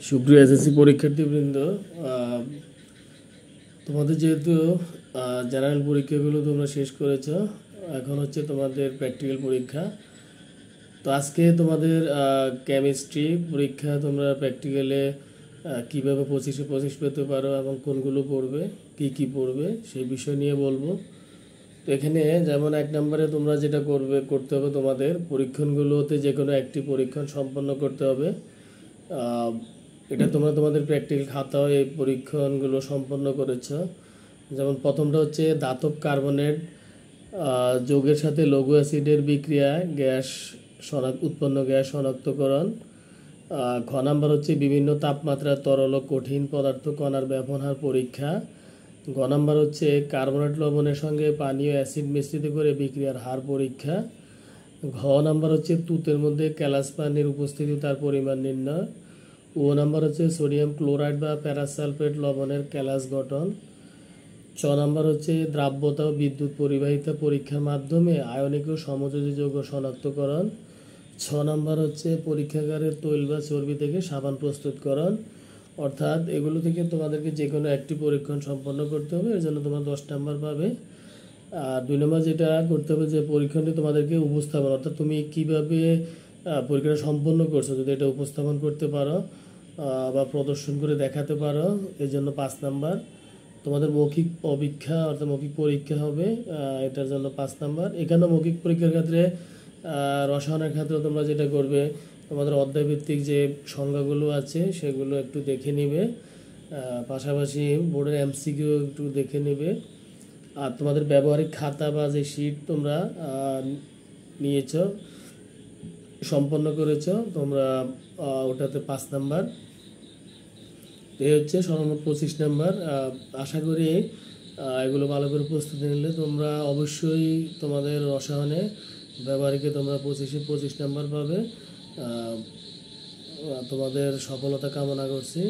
সুপ্রিয় এসএসসি পরীক্ষার্থীবৃন্দ, তোমাদের যেহেতু জেনারেল পরীক্ষাগুলো তোমরা শেষ করেছো, এখন হচ্ছে তোমাদের প্র্যাকটিক্যাল পরীক্ষা। তো আজকে তোমাদের কেমিস্ট্রি পরীক্ষা। তোমরা প্র্যাকটিক্যালে কীভাবে 25-25 পেতে পারো এবং কোনগুলো পড়বে, কি পড়বে সেই বিষয় নিয়ে বলবো। তো এখানে যেমন 1 নম্বরে তোমরা যেটা করতে হবে, তোমাদের পরীক্ষণগুলোতে যে কোনো একটি পরীক্ষণ সম্পন্ন করতে হবে। এটা তোমরা তোমাদের প্র্যাকটিক্যাল খাতাও এই পরীক্ষণগুলো সম্পন্ন করেছ। যেমন প্রথমটা হচ্ছে ধাতব কার্বনেট যৌগের সাথে লঘু অ্যাসিডের বিক্রিয়ায় উৎপন্ন গ্যাস শনাক্তকরণ। খ নাম্বার হচ্ছে বিভিন্ন তাপমাত্রার তরল ও কঠিন পদার্থ কণার ব্যাপন হার পরীক্ষা। গ নাম্বার হচ্ছে কার্বনেট লবণের সঙ্গে পানি ও অ্যাসিড মিশ্রিত করে বিক্রিয়ার হার পরীক্ষা। ঘ নাম্বার হচ্ছে তুতের মধ্যে ক্যালাস পানির উপস্থিতি তার পরিমাণ নির্ণয়। ও নাম্বার হচ্ছে সোডিয়াম ক্লোরাইড বা প্যারাসালফেট লবণের ক্যালাস গঠন। চ নাম্বার হচ্ছে দ্রাব্যতা ও বিদ্যুৎ পরিবাহিতা পরীক্ষার মাধ্যমে আয়নিক ও সমযোজী যৌগ শনাক্তকরণ। ছ নাম্বার হচ্ছে পরীক্ষাগারের তৈল বা চর্বি থেকে সাবান প্রস্তুতকরণ। অর্থাৎ এগুলো থেকে তোমাদেরকে যে কোনো একটি পরীক্ষণ সম্পন্ন করতে হবে, এর জন্য তোমরা 10 নাম্বার পাবে। আর 2 নম্বর যেটা করতে হবে, যে পরীক্ষণটি তোমাদেরকে উপস্থাপন, অর্থাৎ তুমি কীভাবে পরীক্ষাটা সম্পন্ন করছো, যদি এটা উপস্থাপন করতে পারো বা প্রদর্শন করে দেখাতে পারো, এর জন্য 5 নাম্বার। তোমাদের মৌখিক অপেক্ষা অর্থাৎ মৌখিক পরীক্ষা হবে, এটার জন্য 5 নাম্বার। এখানে মৌখিক পরীক্ষার ক্ষেত্রে রসায়নের ক্ষেত্রে তোমরা যেটা করবে, তোমাদের অধ্যায়ভিত্তিক যে সংজ্ঞাগুলো আছে সেগুলো একটু দেখে নিবে, পাশাপাশি বোর্ডের এমসিকিউ একটু দেখে নেবে। আর তোমাদের ব্যবহারিক খাতা বা যে শিট তোমরা নিয়েছ, সম্পন্ন করেছ তোমরা, ওটাতে 5 নাম্বার। এই হচ্ছে সর্বমোট 25 নাম্বার। আশা করি এগুলো ভালো করে প্রস্তুতি নিলে তোমরা অবশ্যই তোমাদের রসায়নে ব্যবহারিকে তোমরা 25 নাম্বার পাবে। তোমাদের সফলতা কামনা করছি।